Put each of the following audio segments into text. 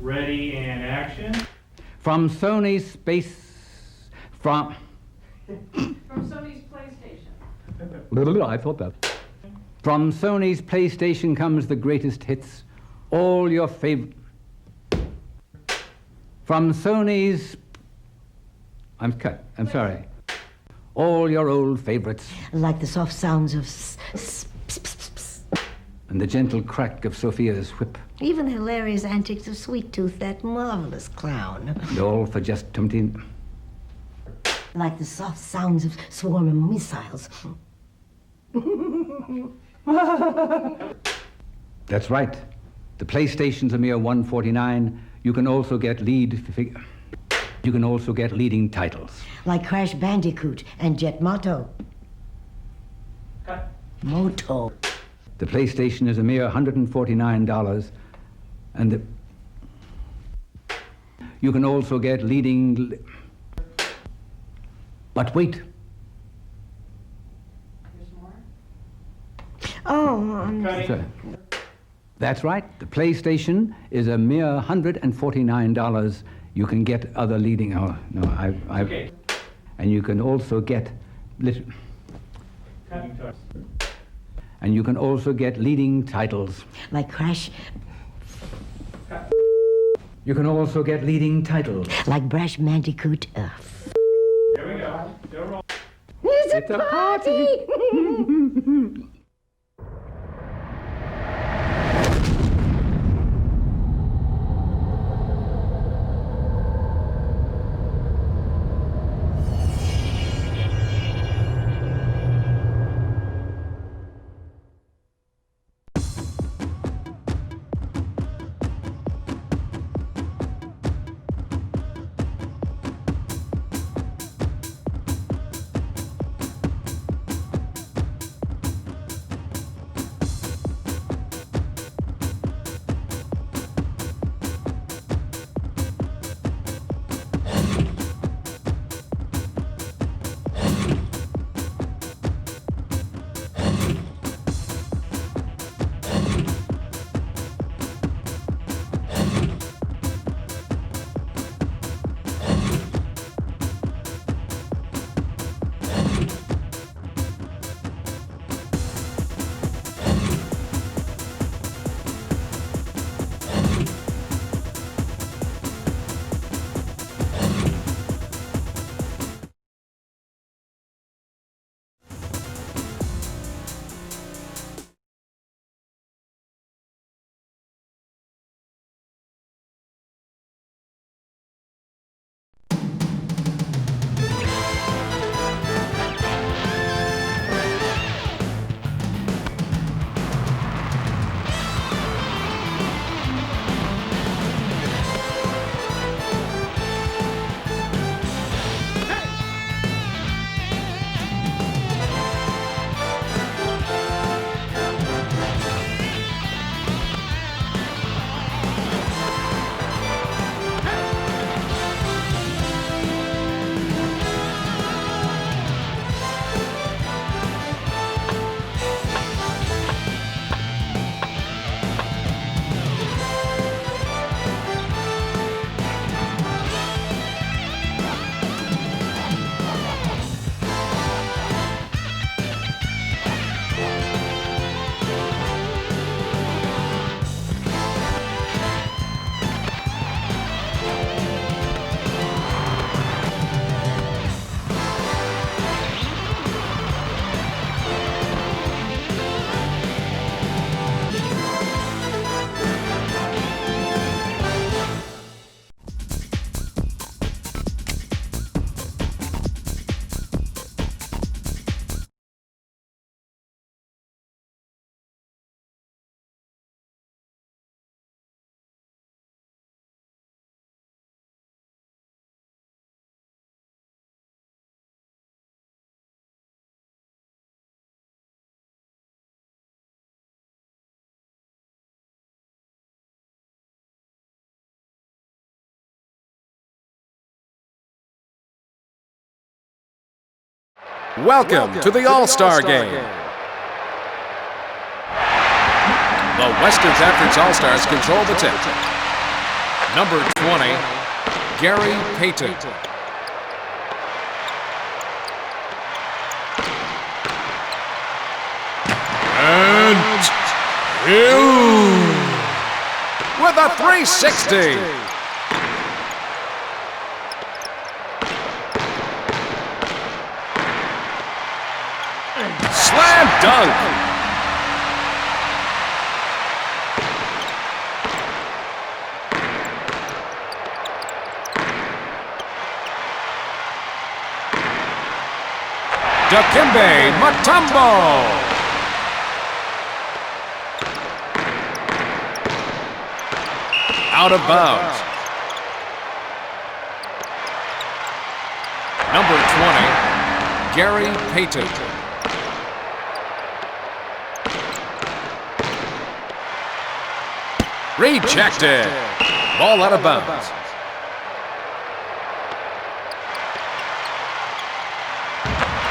Ready and action. From Sony's space... From Sony's PlayStation. I thought that. From Sony's PlayStation comes the greatest hits. All your favorite... From Sony's... I'm cut. I'm sorry. All your old favorites. Like the soft sounds of And the gentle crack of Sophia's whip. even the hilarious antics of Sweet Tooth, that marvelous clown. And all for just 20... Like the soft sounds of swarming missiles. That's right. The PlayStation's a mere $149. You can also get You can also get leading titles. Like Crash Bandicoot and Jet Moto. Cut. Moto. The PlayStation is a mere $149, and you can also get leading... But wait. There's more? Oh, Cutting. That's right. The PlayStation is a mere $149. You can get other leading... Oh, no, Okay. And you can also get... Cutting. And you can also get leading titles. like Crash, You can also get leading titles. like Crash Bandicoot. Here we go. Still roll. It's a party! Welcome to the All-Star Game. The Western Conference All-Stars control the tip. Number 20, Gary Payton. And with a 360. Slam dunk. Dikembe Mutombo. Out of bounds. Number 20, Gary Payton. Rejected. Ball out of bounds.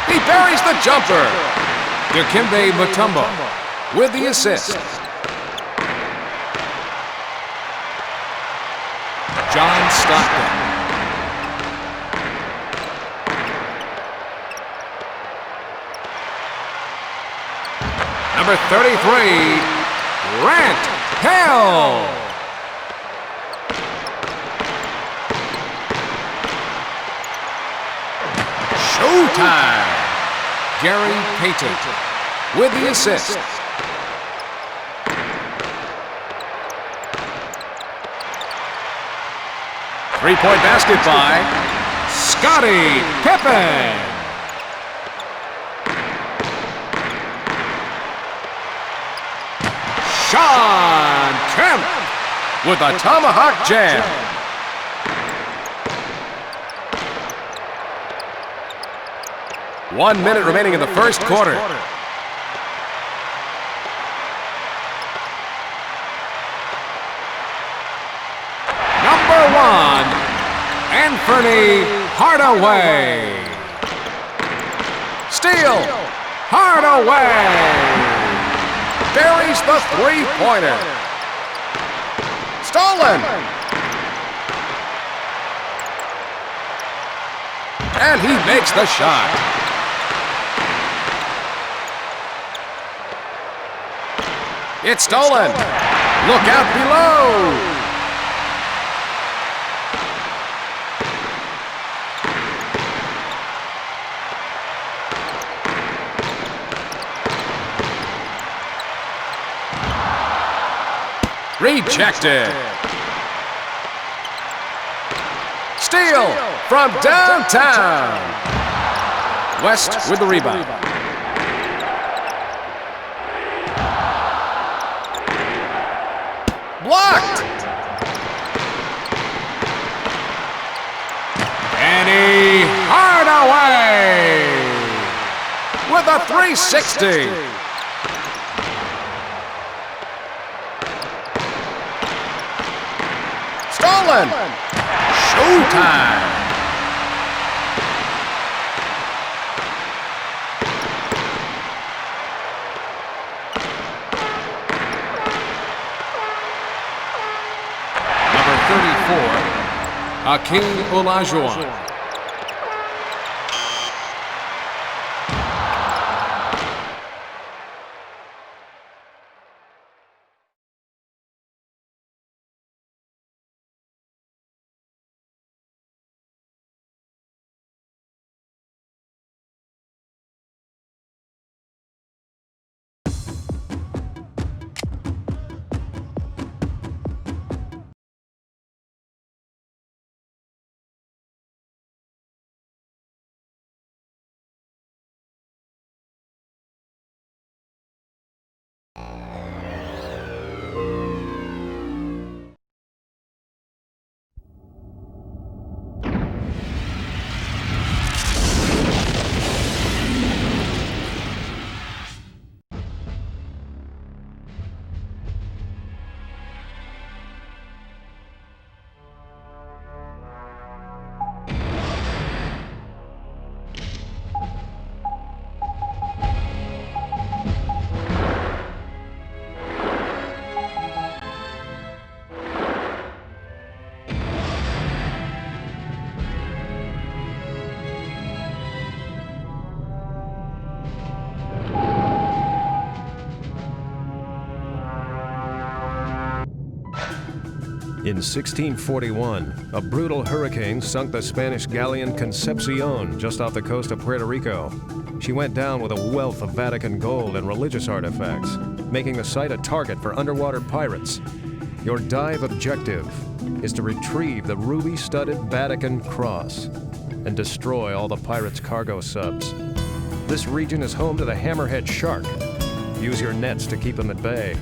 He buries the jumper. Dikembe Mutombo with the assist. John Stockton. Number 33, Grant Hill. Showtime. Gary Payton with the assist. Three-point basket by Scottie Pippen. Shawn Kemp with a tomahawk jam. One minute remaining in the first quarter. Number 1, Anthony Hardaway. Steal. Hardaway buries the three-pointer. Stolen. And he makes the shot. It's stolen. Look out below. Rejected. Steal from downtown. West with the rebound. Blocked. Annie Hardaway with a 360. Stolen. Showtime. Number 34, Hakeem Olajuwon. In 1641, a brutal hurricane sunk the Spanish galleon Concepcion just off the coast of Puerto Rico. She went down with a wealth of Vatican gold and religious artifacts, making the site a target for underwater pirates. Your dive objective is to retrieve the ruby-studded Vatican cross and destroy all the pirates' cargo subs. This region is home to the hammerhead shark. Use your nets to keep them at bay.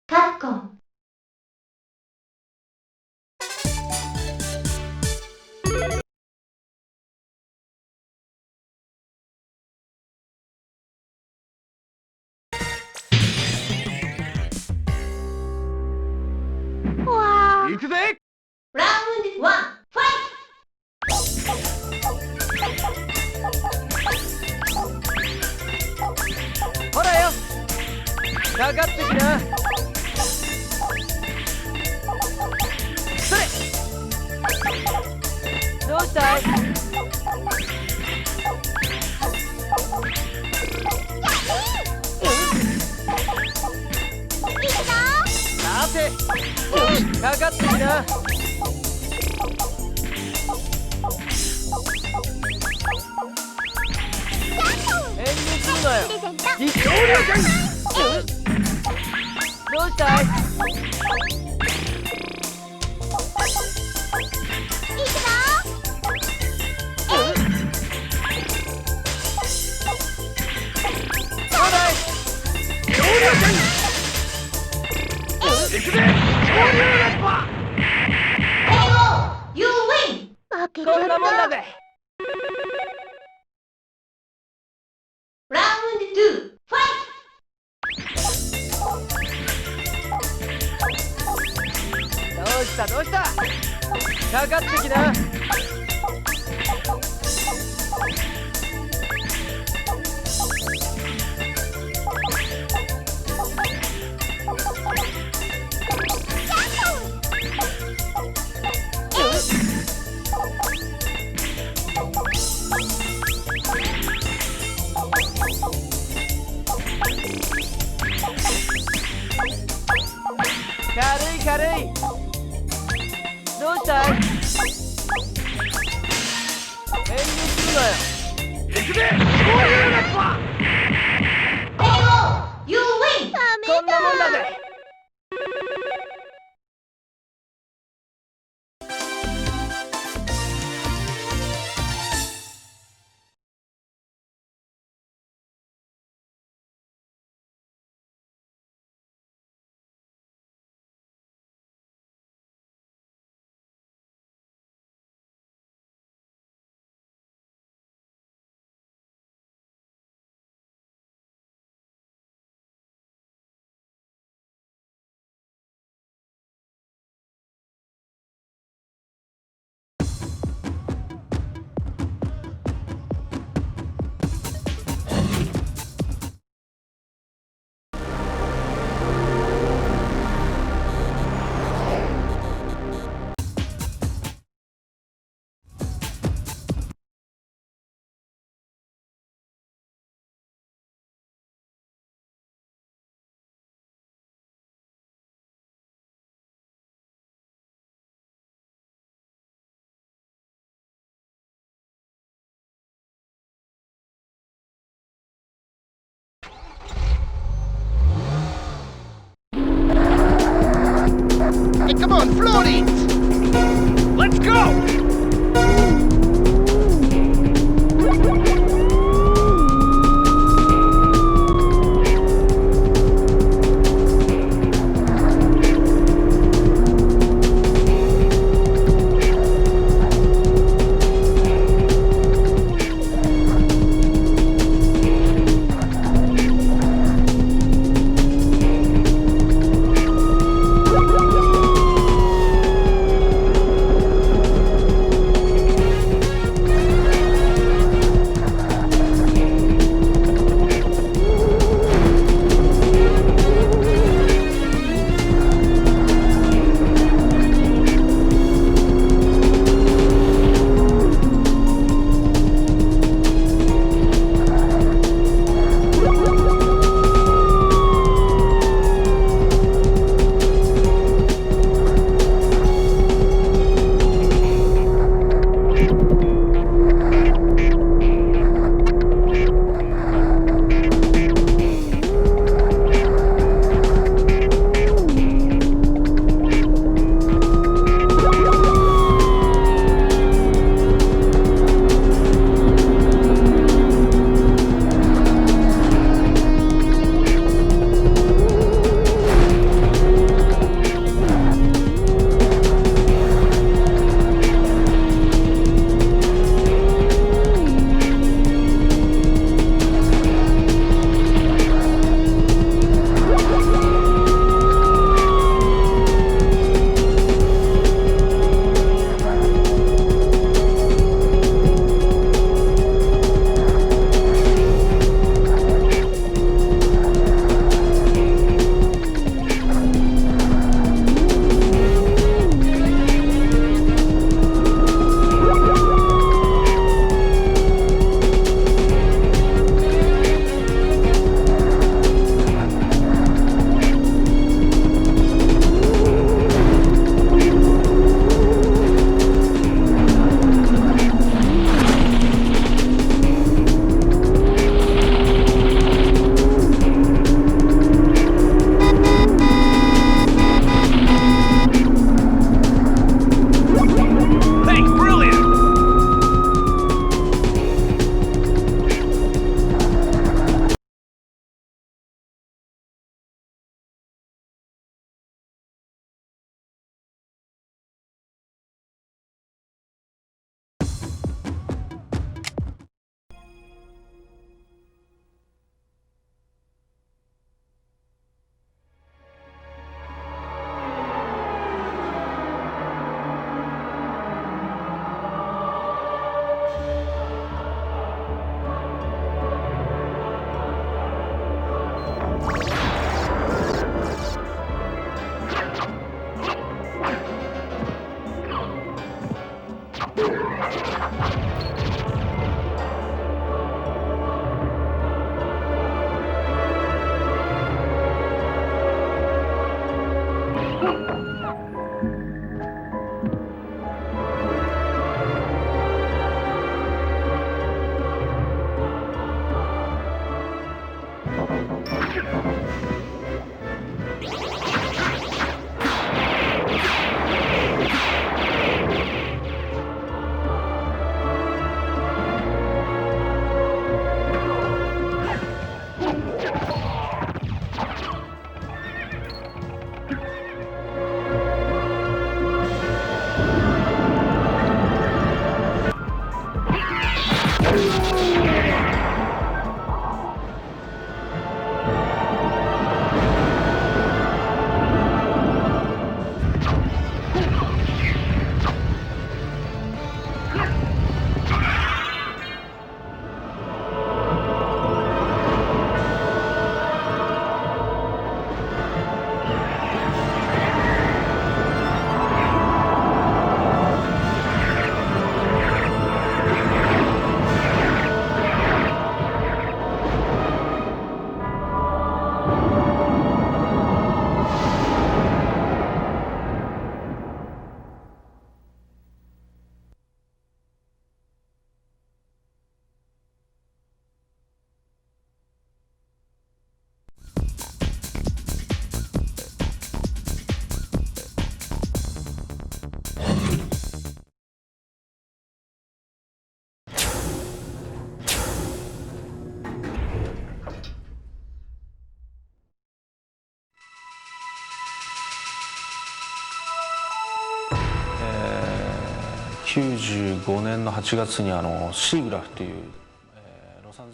カプコン。行くぜ。ラウンドワン、ファイト。ほらよ、かかってきな。それ。どうしたい？さて、かかってきな。遠慮するなよ。実況力。どうしたい？You win! こんなもんだぜ。Round 2, fight! どうしたどうした。かかってきな。軽い軽い。どうしたい。遠慮するなよ。行くぜ。こういうのは You win! こんなもんだぜ。Hey, come on, float it! Let's go!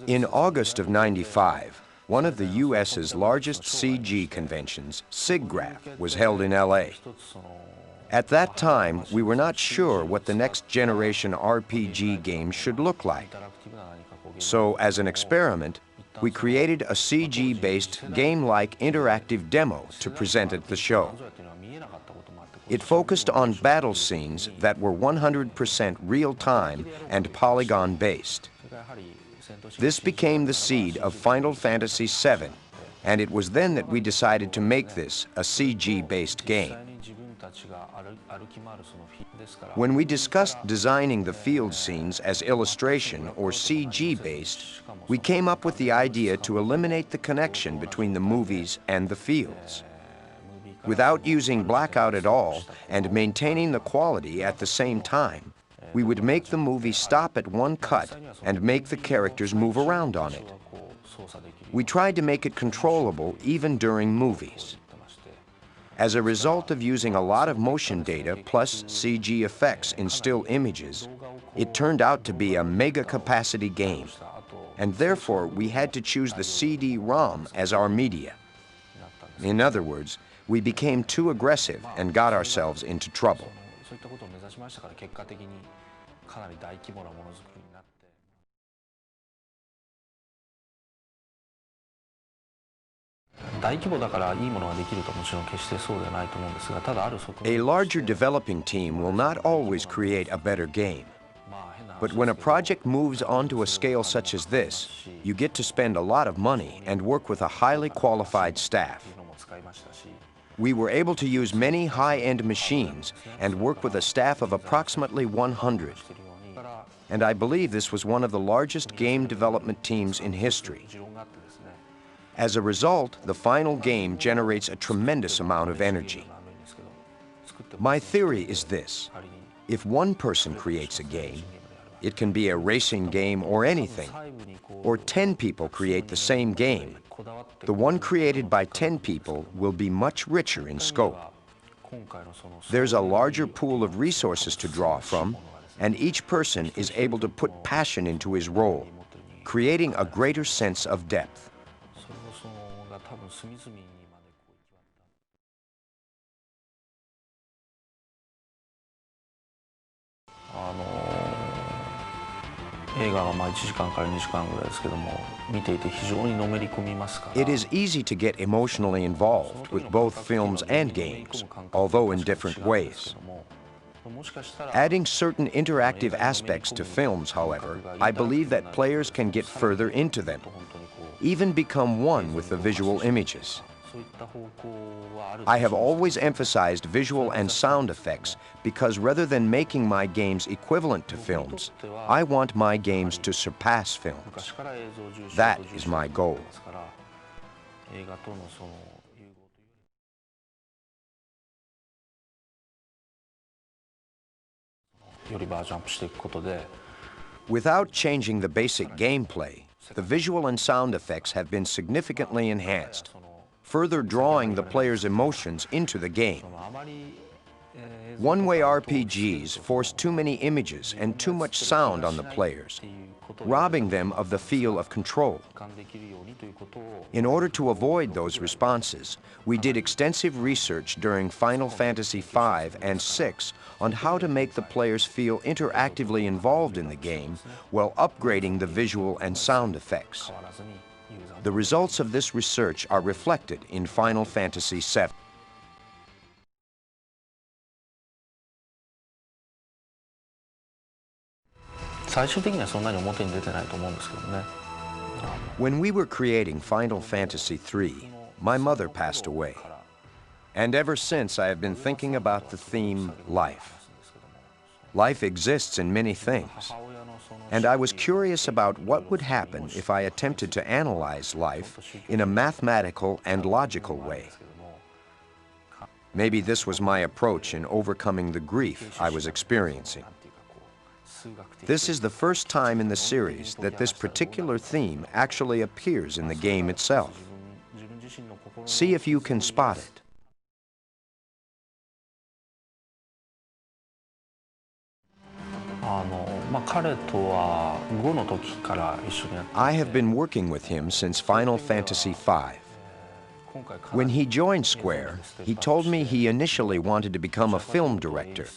In August of '95, one of the U.S.'s largest CG conventions, SIGGRAPH, was held in L.A. At that time, we were not sure what the next generation RPG game should look like. So, as an experiment, we created a CG-based, game-like interactive demo to present at the show. It focused on battle scenes that were 100% real-time and polygon-based. This became the seed of Final Fantasy VII, and it was then that we decided to make this a CG-based game. When we discussed designing the field scenes as illustration or CG-based, we came up with the idea to eliminate the connection between the movies and the fields. Without using blackout at all and maintaining the quality at the same time, we would make the movie stop at one cut and make the characters move around on it. We tried to make it controllable even during movies. As a result of using a lot of motion data plus CG effects in still images, it turned out to be a mega-capacity game, and therefore we had to choose the CD-ROM as our media. In other words, we became too aggressive and got ourselves into trouble. A larger developing team will not always create a better game. But when a project moves onto a scale such as this, you get to spend a lot of money and work with a highly qualified staff. We were able to use many high-end machines and work with a staff of approximately 100. And I believe this was one of the largest game development teams in history. As a result, the final game generates a tremendous amount of energy. My theory is this: if one person creates a game, it can be a racing game or anything, or 10 people create the same game, the one created by 10 people will be much richer in scope. There's a larger pool of resources to draw from, and each person is able to put passion into his role, creating a greater sense of depth. It is easy to get emotionally involved with both films and games, although in different ways. Adding certain interactive aspects to films, however, I believe that players can get further into them, even become one with the visual images. I have always emphasized visual and sound effects because rather than making my games equivalent to films, I want my games to surpass films. That is my goal. Without changing the basic gameplay, the visual and sound effects have been significantly enhanced, further drawing the player's emotions into the game. One-way RPGs force too many images and too much sound on the players, robbing them of the feel of control. In order to avoid those responses, we did extensive research during Final Fantasy V and VI on how to make the players feel interactively involved in the game while upgrading the visual and sound effects. The results of this research are reflected in Final Fantasy VII. When we were creating Final Fantasy III, my mother passed away. And ever since, I have been thinking about the theme, life. Life exists in many things. And I was curious about what would happen if I attempted to analyze life in a mathematical and logical way. Maybe this was my approach in overcoming the grief I was experiencing. This is the first time in the series that this particular theme actually appears in the game itself. See if you can spot it. I have been working with him since Final Fantasy V. When he joined Square, he told me he initially wanted to become a film director,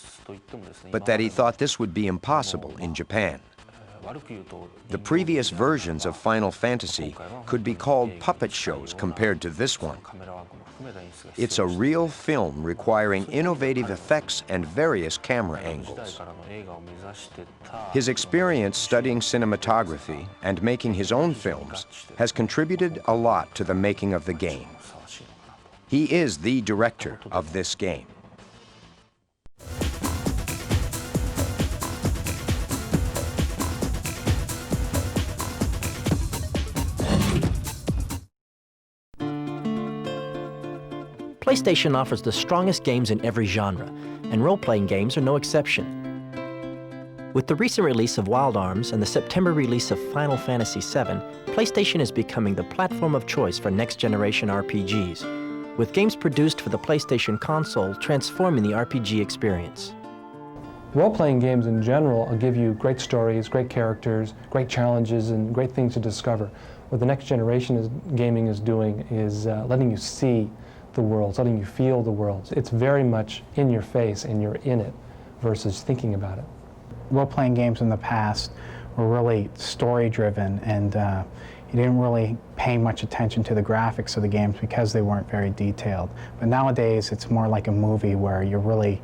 but that he thought this would be impossible in Japan. The previous versions of Final Fantasy could be called puppet shows compared to this one. It's a real film requiring innovative effects and various camera angles. His experience studying cinematography and making his own films has contributed a lot to the making of the game. He is the director of this game. PlayStation offers the strongest games in every genre, and role-playing games are no exception. With the recent release of Wild Arms and the September release of Final Fantasy VII, PlayStation is becoming the platform of choice for next-generation RPGs, with games produced for the PlayStation console transforming the RPG experience. Role-playing games in general will give you great stories, great characters, great challenges, and great things to discover. What the next generation gaming is doing is letting you see the worlds, letting you feel the worlds. It's very much in your face and you're in it versus thinking about it. Role-playing games in the past were really story-driven, and you didn't really pay much attention to the graphics of the games because they weren't very detailed. But nowadays it's more like a movie where you're really,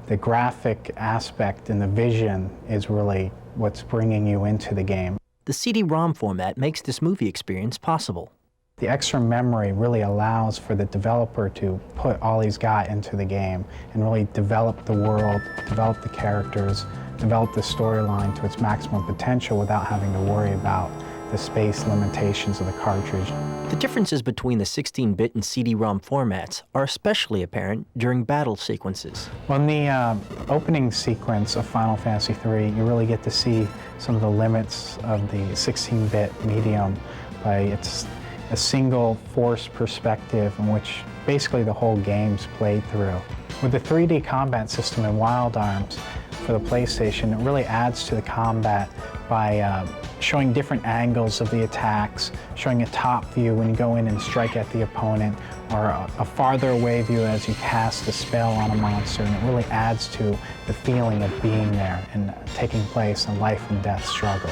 the graphic aspect and the vision is really what's bringing you into the game. The CD-ROM format makes this movie experience possible. The extra memory really allows for the developer to put all he's got into the game and really develop the world, develop the characters, develop the storyline to its maximum potential without having to worry about the space limitations of the cartridge. The differences between the 16-bit and CD-ROM formats are especially apparent during battle sequences. Well, in the opening sequence of Final Fantasy III, you really get to see some of the limits of the 16-bit medium by its a single force perspective in which basically the whole game's played through. With the 3D combat system in Wild Arms for the PlayStation, it really adds to the combat by showing different angles of the attacks, showing a top view when you go in and strike at the opponent, or a farther away view as you cast a spell on a monster, and it really adds to the feeling of being there and taking place in life and death struggle.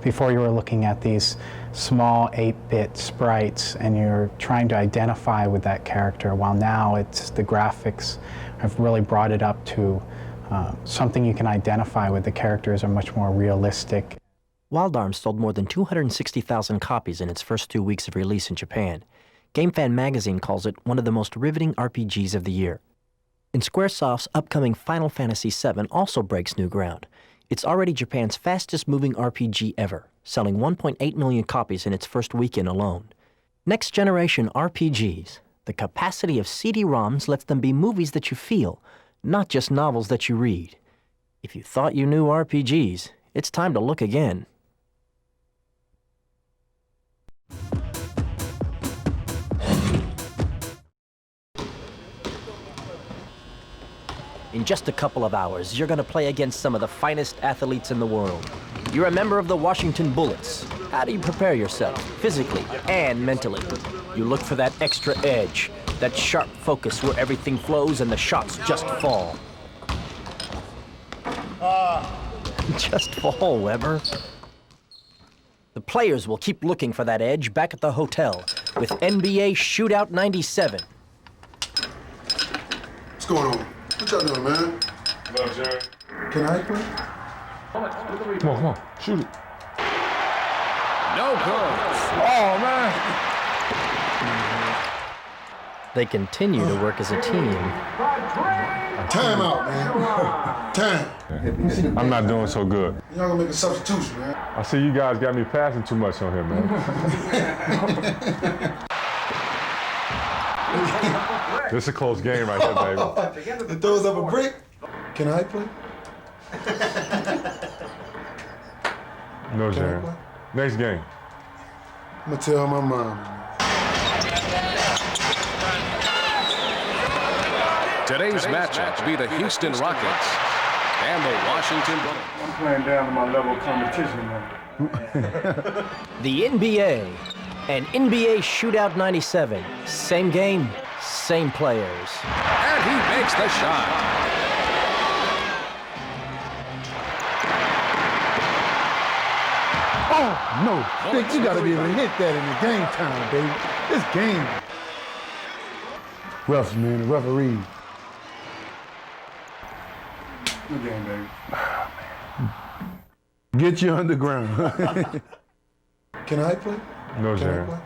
Before you were looking at these small 8-bit sprites and you're trying to identify with that character, while now it's the graphics have really brought it up to something you can identify with. The characters are much more realistic. Wild Arms sold more than 260,000 copies in its first 2 weeks of release in Japan. GameFan magazine calls it one of the most riveting RPGs of the year. And Squaresoft's upcoming Final Fantasy VII also breaks new ground. It's already Japan's fastest-moving RPG ever, selling 1.8 million copies in its first weekend alone. Next-generation RPGs. The capacity of CD-ROMs lets them be movies that you feel, not just novels that you read. If you thought you knew RPGs, it's time to look again. In just a couple of hours, you're going to play against some of the finest athletes in the world. You're a member of the Washington Bullets. How do you prepare yourself, physically and mentally? You look for that extra edge, that sharp focus where everything flows and the shots just fall. Just fall, Weber. The players will keep looking for that edge back at the hotel with NBA Shootout 97. What's going on? What y'all doing, man? Hello, Jerry. Can I play? Come on, shoot it. No good. Oh, man. They continue to work as a team. Time out, man. Time. I'm not doing so good. Y'all gonna make a substitution, man. I see you guys got me passing too much on here, man. This is a close game right here, baby. It throws up a brick. Can I play? No, Jerry. Next game. I'm gonna tell my mom. Today's matchup will be the Houston Rockets and the Washington Bullets. I'm playing down to my level of competition now. The NBA and NBA Shootout 97. Same game, same players. And he makes the shot. Oh, no. Vic, you gotta be able to hit that in the game time, baby. This game. Refs, man, the referee. Good game, baby. Get you underground. Can I play? No, Can Jerry. I play?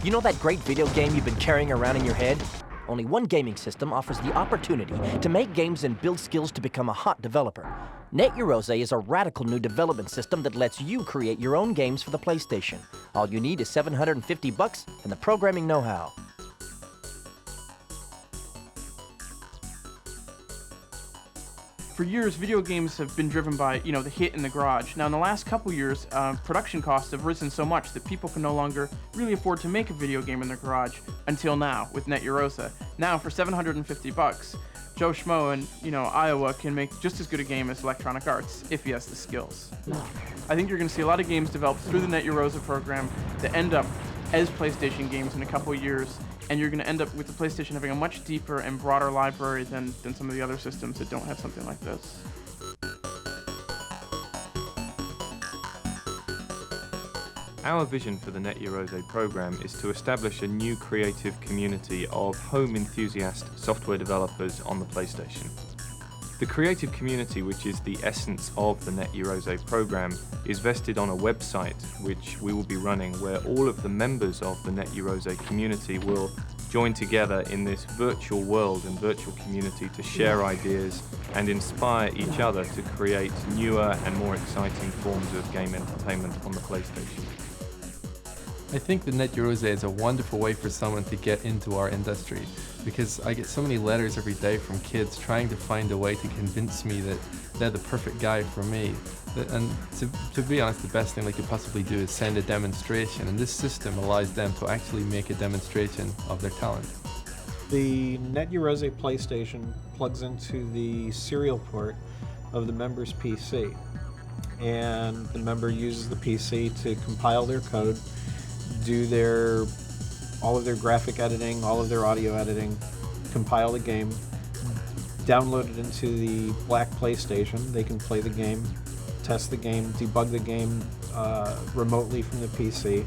You know that great video game you've been carrying around in your head? Only one gaming system offers the opportunity to make games and build skills to become a hot developer. Yaroze is a radical new development system that lets you create your own games for the PlayStation. All you need is $750 and the programming know-how. For years, video games have been driven by, the hit in the garage. Now, in the last couple years, production costs have risen so much that people can no longer really afford to make a video game in their garage until now with Yaroze. Now, for $750, Joe Schmo in, Iowa can make just as good a game as Electronic Arts if he has the skills. I think you're going to see a lot of games developed through the Yaroze program that end up as PlayStation games in a couple years, and you're going to end up with the PlayStation having a much deeper and broader library than some of the other systems that don't have something like this. Our vision for the Yaroze program is to establish a new creative community of home enthusiast software developers on the PlayStation. The creative community, which is the essence of the Net Yaroze program, is vested on a website which we will be running, where all of the members of the Net Yaroze community will join together in this virtual world and virtual community to share ideas and inspire each other to create newer and more exciting forms of game entertainment on the PlayStation. I think the Net Yaroze is a wonderful way for someone to get into our industry, because I get so many letters every day from kids trying to find a way to convince me that they're the perfect guy for me. And to be honest, the best thing they could possibly do is send a demonstration, and this system allows them to actually make a demonstration of their talent. The Net Yaroze PlayStation plugs into the serial port of the member's PC, and the member uses the PC to compile their code, do all of their graphic editing, all of their audio editing, compile the game, download it into the black PlayStation. They can play the game, test the game, debug the game remotely from the PC.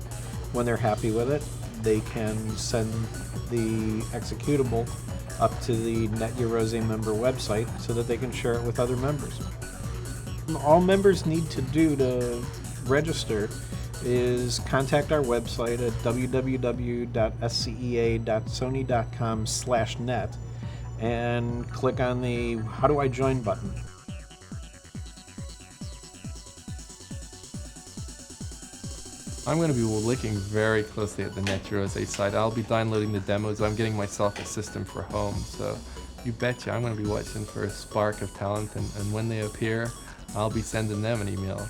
When they're happy with it, they can send the executable up to the Net Yaroze member website so that they can share it with other members. All members need to do to register is contact our website at www.scea.sony.com/net and click on the How Do I Join button. I'm going to be looking very closely at the Net Yaroze site. I'll be downloading the demos. I'm getting myself a system for home, so you betcha I'm going to be watching for a spark of talent, and when they appear, I'll be sending them an email.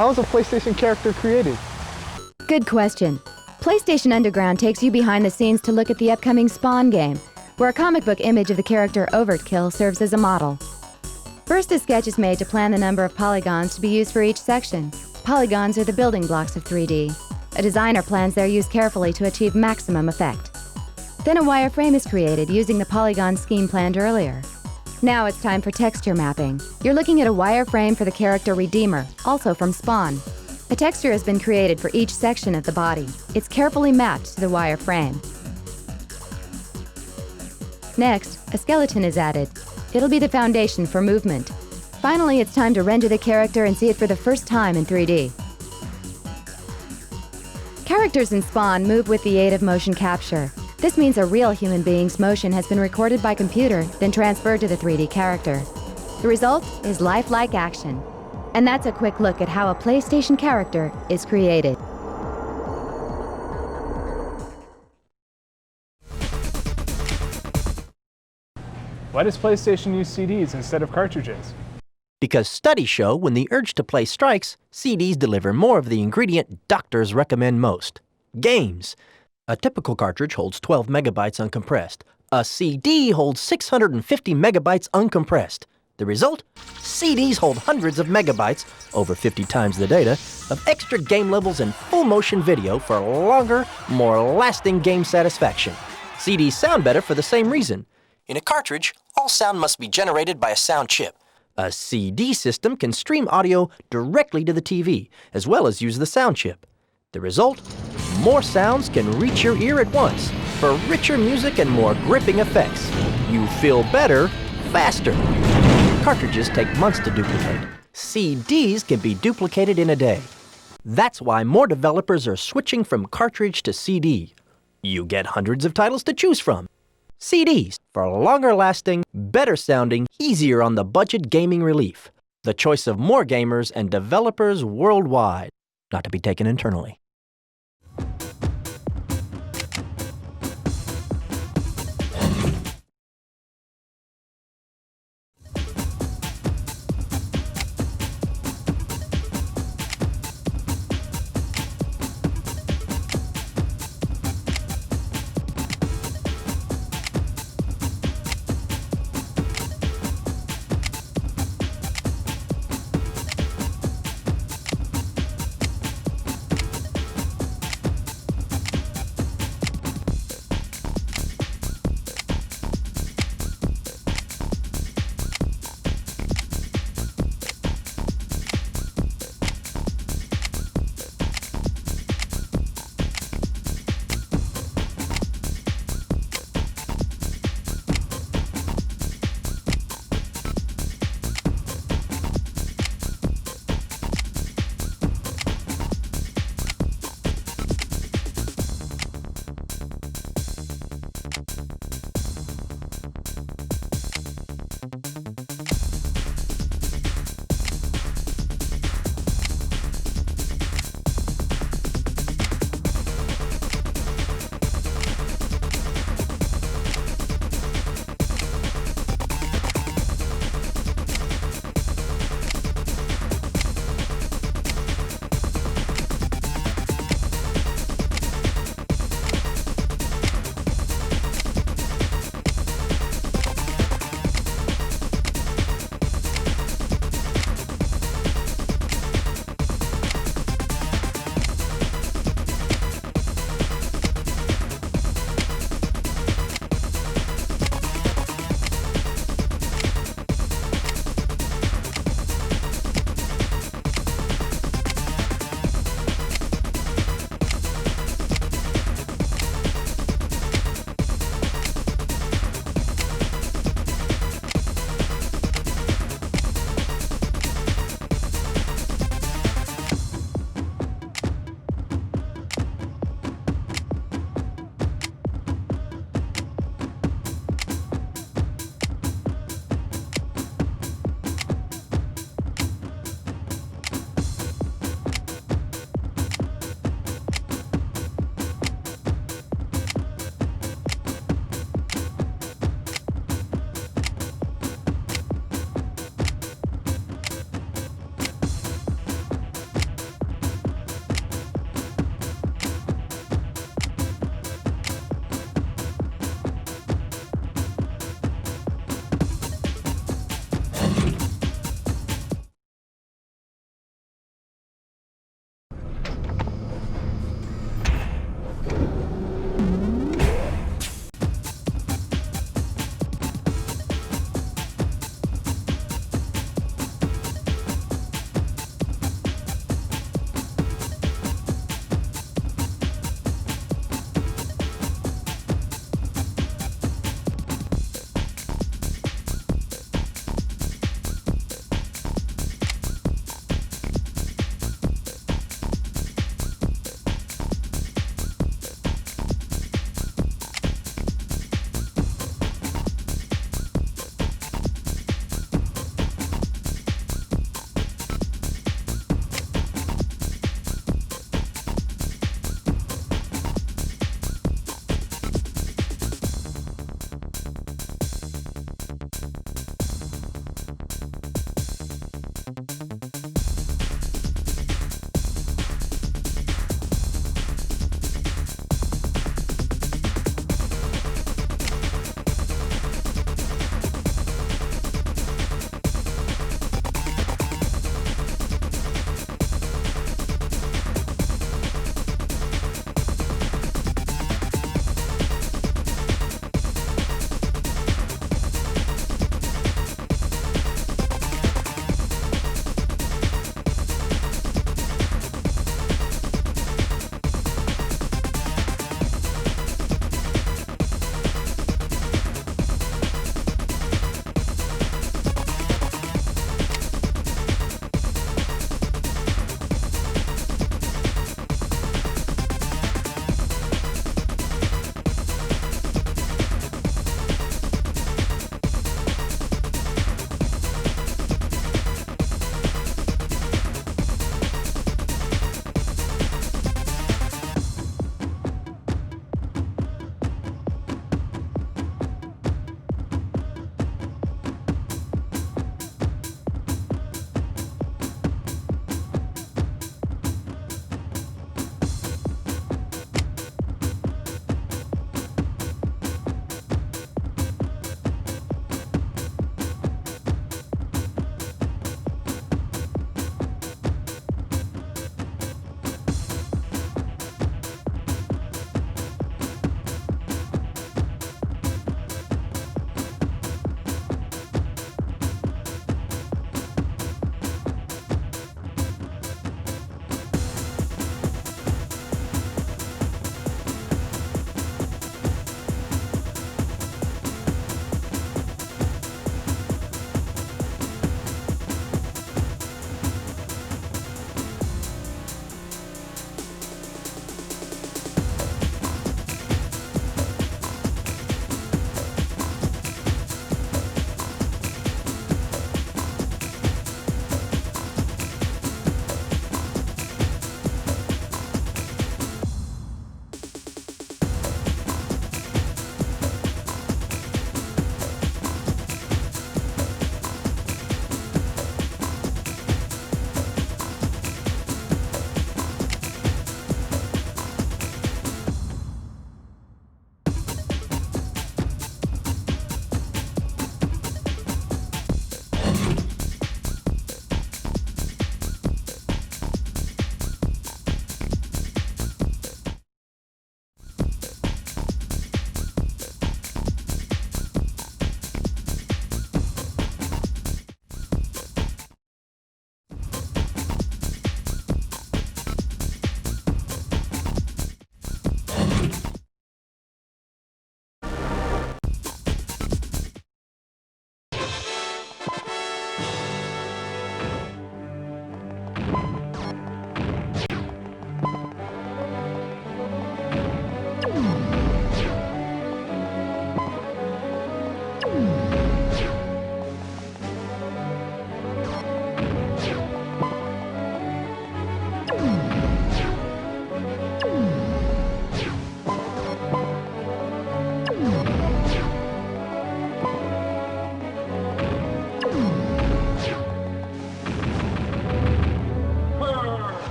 How is a PlayStation character created? Good question. PlayStation Underground takes you behind the scenes to look at the upcoming Spawn game, where a comic book image of the character Overkill serves as a model. First, a sketch is made to plan the number of polygons to be used for each section. Polygons are the building blocks of 3D. A designer plans their use carefully to achieve maximum effect. Then a wireframe is created using the polygon scheme planned earlier. Now it's time for texture mapping. You're looking at a wireframe for the character Redeemer, also from Spawn. A texture has been created for each section of the body. It's carefully mapped to the wireframe. Next, a skeleton is added. It'll be the foundation for movement. Finally, it's time to render the character and see it for the first time in 3D. Characters in Spawn move with the aid of motion capture. This means a real human being's motion has been recorded by computer, then transferred to the 3D character. The result is lifelike action. And that's a quick look at how a PlayStation character is created. Why does PlayStation use CDs instead of cartridges? Because studies show when the urge to play strikes, CDs deliver more of the ingredient doctors recommend most: games. A typical cartridge holds 12 megabytes uncompressed. A CD holds 650 megabytes uncompressed. The result? CDs hold hundreds of megabytes, over 50 times the data, of extra game levels and full motion video for longer, more lasting game satisfaction. CDs sound better for the same reason. In a cartridge, all sound must be generated by a sound chip. A CD system can stream audio directly to the TV, as well as use the sound chip. The result? More sounds can reach your ear at once for richer music and more gripping effects. You feel better, faster. Cartridges take months to duplicate. CDs can be duplicated in a day. That's why more developers are switching from cartridge to CD. You get hundreds of titles to choose from. CDs for longer lasting, better sounding, easier on the budget gaming relief. The choice of more gamers and developers worldwide. Not to be taken internally.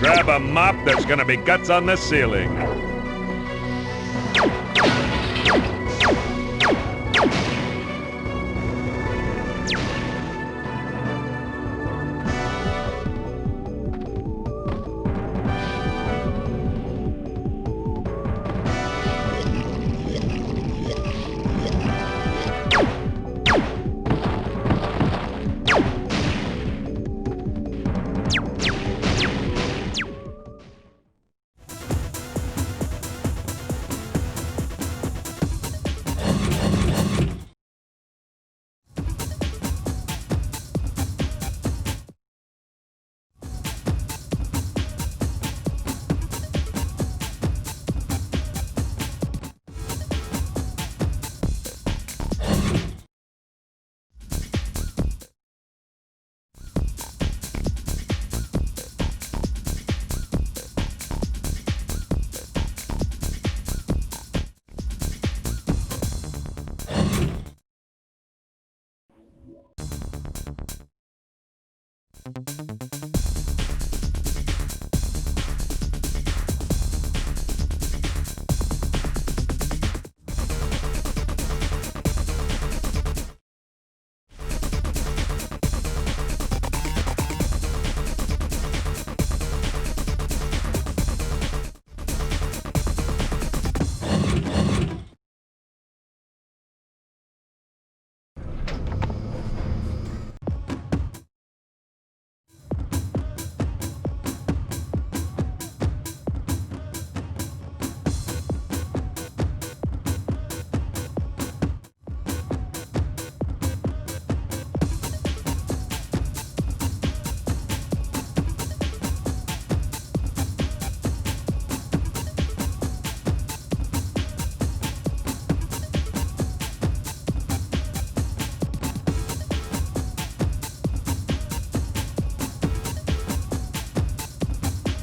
Grab a mop, there's gonna be guts on the ceiling.